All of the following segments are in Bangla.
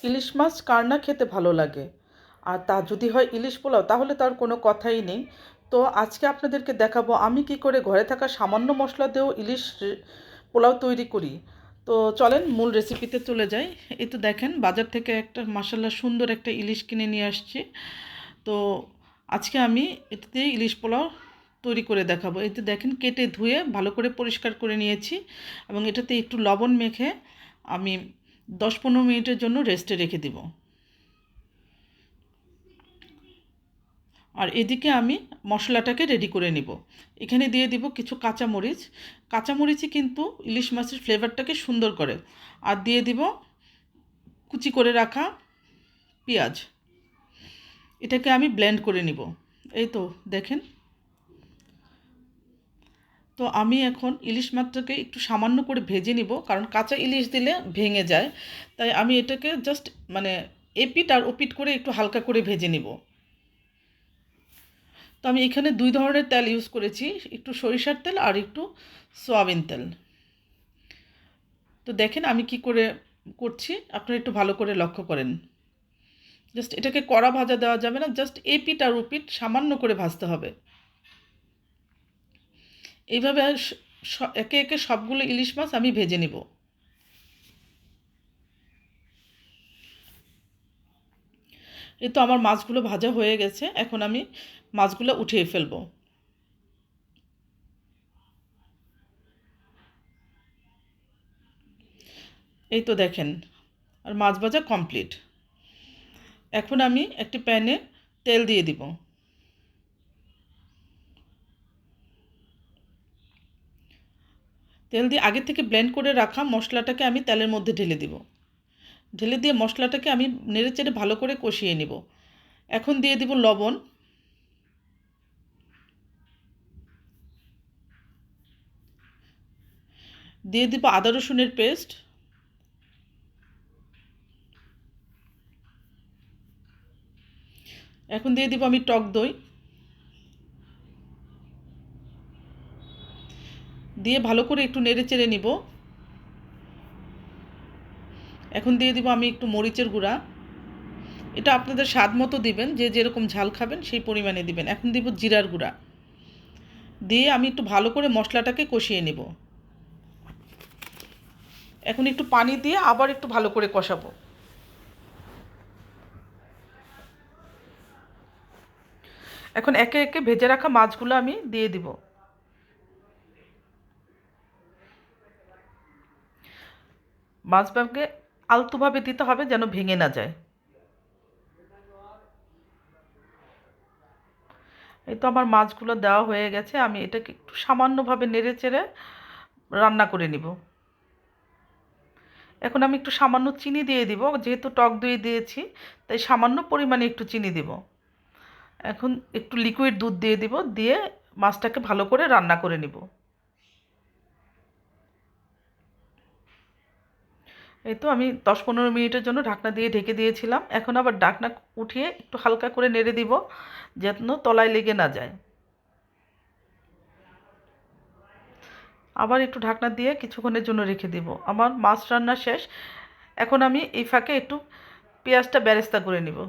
ইলিশ মাছ কার না খেতে ভালো লাগে, আর তা যদি হয় ইলিশ পোলাও তাহলে তার কোনো কথাই নেই। তো আজকে আপনাদেরকে দেখাবো আমি কি করে ঘরে থাকা সামান্য মশলা দিয়েও ইলিশ পোলাও তৈরি করি। তো চলেন মূল রেসিপিতে চলে যাই। এই তো দেখেন বাজার থেকে একটা মাশাআল্লাহ সুন্দর একটা ইলিশ কিনে নিয়ে আসছি। তো আজকে আমি এটাতে ইলিশ পোলাও তৈরি করে দেখাবো। এই তো দেখেন কেটে ধুয়ে ভালো করে পরিষ্কার করে নিয়েছি এবং এটাতে একটু লবণ মেখে আমি 10-15 মিনিটের জন্য রেস্টে রেখে দিব। আর এদিকে আমি মশলাটাকে রেডি করে নিব। এখানে দিয়ে দিব কিছু কাঁচামরিচ। কাঁচামরিচই কিন্তু ইলিশ মাছের ফ্লেভারটাকে সুন্দর করে। আর দিয়ে দিব কুচি করে রাখা পেঁয়াজ। এটাকে আমি ব্লেন্ড করে নিব। এই তো দেখেন। তো আমি এখন ইলিশ মাছটাকে একটু সামান্য করে ভেজে নিব, কারণ কাঁচা ইলিশ দিলে ভেঙে যায়। তাই আমি এটাকে জাস্ট মানে এপিট আর ওপিট করে একটু হালকা করে ভেজে নিব। তো আমি এখানে দুই ধরনের তেল ইউজ করেছি, একটু সরিষার তেল আর একটু সয়াবিন তেল। তো দেখেন আমি কি করে করছি, আপনারা একটু ভালো করে লক্ষ্য করেন। জাস্ট এটাকে কড়া ভাজা দেওয়া যাবে না, জাস্ট এপিট আর ওপিট সামান্য করে ভাজতে হবে। এইভাবে একে একে সবগুলো ইলিশ মাছ আমি ভেজে নিব। এই তো আমার মাছগুলো ভাজা হয়ে গেছে, এখন আমি মাছগুলো উঠিয়ে ফেলবো। এই তো দেখেন আর মাছ ভাজা কমপ্লিট। এখন আমি একটি প্যানে তেল দিয়ে দিব। তেল দিয়ে আগে থেকে ব্লেন্ড করে রাখা মশলাটাকে আমি তেলের মধ্যে ঢেলে দিব। ঢেলে দিয়ে মশলাটাকে আমি নেড়েচেড়ে ভালো করে কষিয়ে নিব। এখন দিয়ে দিব লবণ, দিয়ে দিব আদা রসুনের পেস্ট, এখন দিয়ে দিব আমি টক দই, দিয়ে ভালো করে একটু নেড়েচেড়ে নিব। এখন দিয়ে দিব আমি একটু মরিচের গুঁড়া। এটা আপনাদের স্বাদ মতো দিবেন, যে যেরকম ঝাল খাবেন সেই পরিমাণে দিবেন। এখন দিব জিরার গুঁড়া, দিয়ে আমি একটু ভালো করে মশলাটাকে কষিয়ে নেব। এখন একটু পানি দিয়ে আবার একটু ভালো করে কষাবো। এখন একে একে ভেজে রাখা মাছগুলো আমি দিয়ে দিব। মাছটাকে আলতোভাবে দিতে হবে যেন ভেঙে না যায়। এই তো আমার মাছগুলো দেওয়া হয়ে গেছে, আমি এটাকে একটু সামান্যভাবে নেড়ে চেড়ে রান্না করে নিব। এখন আমি একটু সামান্য চিনি দিয়ে দিব, যেহেতু টক দই দিয়েছি তাই সামান্য পরিমাণে একটু চিনি দিব। এখন একটু লিকুইড দুধ দিয়ে দিব, দিয়ে মাছটাকে ভালো করে রান্না করে নিব। এই তো আমি 10-15 মিনিটের জন্য ঢাকনা দিয়ে ঢেকে দিয়েছিলাম। এখন আবার ঢাকনা উঠিয়ে একটু হালকা করে নেড়ে দিব যেন তলায় লেগে না যায়। আবার একটু ঢাকনা দিয়ে কিছুক্ষণের জন্য রেখে দিব। আমার মাছ রান্না শেষ। এখন আমি এই ফাঁকে একটু পেঁয়াজটা বেরেস্তা করে নিব।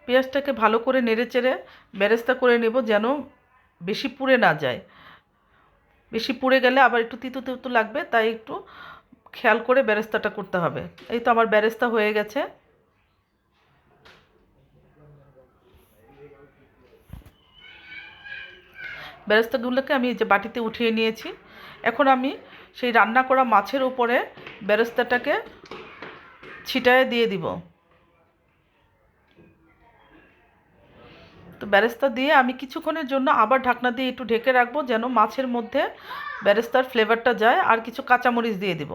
পেঁয়াজটাকে ভালো করে নেড়েচেড়ে বেরেস্তা করে নেব যেন বেশি পুড়ে না যায়। বেশি পুড়ে গেলে আবার একটু তিতো তিতো লাগবে, তাই একটু খেয়াল করে বেরেস্তাটা করতে হবে। এই তো আমার বেরেস্তা হয়ে গেছে। বেরেস্তাগুলোকে আমি এই যে বাটিতে উঠিয়ে নিয়েছি। এখন আমি সেই রান্না করা মাছের উপরে বেরেস্তাটাকে ছিটায় দিয়ে দিব। তো বেরেস্তা দিয়ে আমি কিছুক্ষণের জন্য আবার ঢাকনা দিয়ে একটু ঢেকে রাখবো যেন মাছের মধ্যে বেরেস্তার ফ্লেভারটা যায়, আর কিছু কাঁচামরিচ দিয়ে দিব।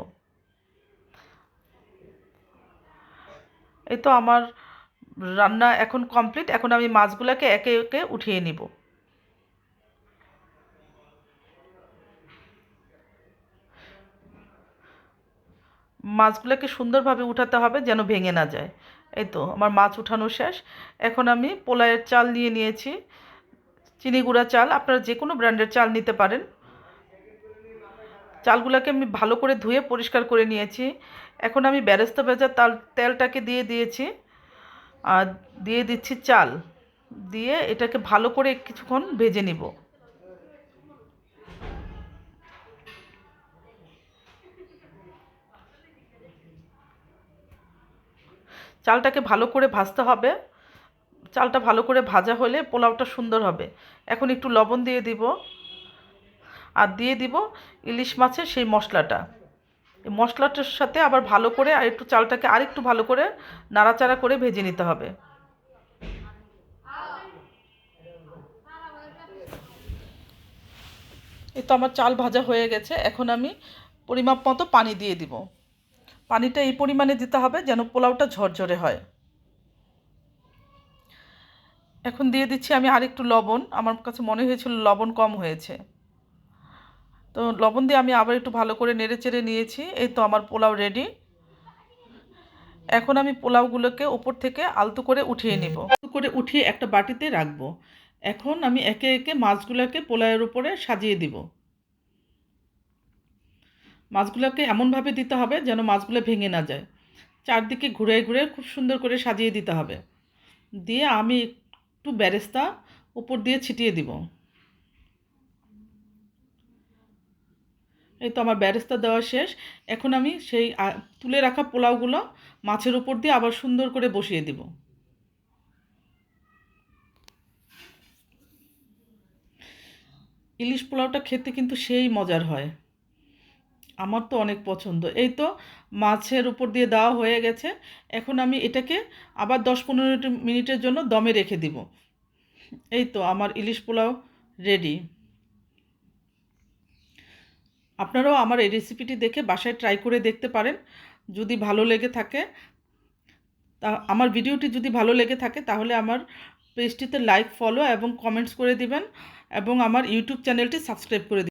এই তো আমার রান্না এখন কমপ্লিট। এখন আমি মাছগুলোকে একে একে উঠিয়ে নিব। মাছগুলোকে সুন্দরভাবে উঠাতে হবে যেন ভেঙে না যায়। এই তো আমার মাছ উঠানো শেষ। এখন আমি পোলাওয়ের চাল নিয়ে নিয়েছি, চিনি গুঁড়া চাল। আপনারা যে কোনো ব্র্যান্ডের চাল নিতে পারেন। চালগুলোকে আমি ভালো করে ধুয়ে পরিষ্কার করে নিয়েছি। এখন আমি বেরেস্তা ভেজা তেলটাকে দিয়ে দিয়েছি, আর দিয়ে দিচ্ছি চাল, দিয়ে এটাকে ভালো করে কিছুক্ষণ ভেজে নিব। চালটাকে ভালো করে ভাজতে হবে। চালটা ভালো করে ভাজা হলে পোলাওটা সুন্দর হবে। এখন একটু লবণ দিয়ে দিব, আর দিয়ে দিব ইলিশ মাছের সেই মশলাটা। এই মশলাটার সাথে আবার ভালো করে আর একটু চালটাকে আরেকটু ভালো করে নাড়াচাড়া করে ভেজে নিতে হবে। এই তো আমার চাল ভাজা হয়ে গেছে। এখন আমি পরিমাপ মতো পানি দিয়ে দিব। পানিটা এই পরিমাণে দিতে হবে যেন পোলাওটা ঝরঝরে হয়। এখন দিয়ে দিচ্ছি আমি আরেকটু লবণ। আমার কাছে মনে হয়েছিল লবণ কম হয়েছে, তো লবণ দিয়ে আমি আবার একটু ভালো করে নেড়ে চেড়ে নিয়েছি। এই তো আমার পোলাও রেডি। এখন আমি পোলাওগুলোকে উপর থেকে আলতো করে উঠিয়ে নিব, আলতো করে উঠিয়ে একটা বাটিতে রাখবো। এখন আমি একে একে মাছগুলোকে পোলাওয়ের উপরে সাজিয়ে দিব। মাছগুলোকে এমনভাবে দিতে হবে যেন মাছগুলো ভেঙে না যায়। চারদিকে ঘুরে ঘুরে খুব সুন্দর করে সাজিয়ে দিতে হবে। দিয়ে আমি একটু বেরেস্তা উপর দিয়ে ছিটিয়ে দিব। এই তো আমার বেরেস্তা দেওয়া শেষ। এখন আমি সেই তুলে রাখা পোলাওগুলো মাছের উপর দিয়ে আবার সুন্দর করে বসিয়ে দিব। ইলিশ পোলাওটা খেতে কিন্তু সেই মজার হয়, আমার তো অনেক পছন্দ। এই তো মাছের উপর দিয়ে দেওয়া হয়ে গেছে। এখন আমি এটাকে আবার 10-15 মিনিটের জন্য দমে রেখে দিব। এই তো আমার ইলিশ পোলাও রেডি। আপনারাও আমার এই রেসিপিটি দেখে বাসায় ট্রাই করে দেখতে পারেন। যদি ভালো লেগে থাকে, আমার ভিডিওটি যদি ভালো লেগে থাকে তাহলে আমার পেজটিতে লাইক, ফলো এবং কমেন্টস করে দিবেন, এবং আমার ইউটিউব চ্যানেলটি সাবস্ক্রাইব করে দিবেন।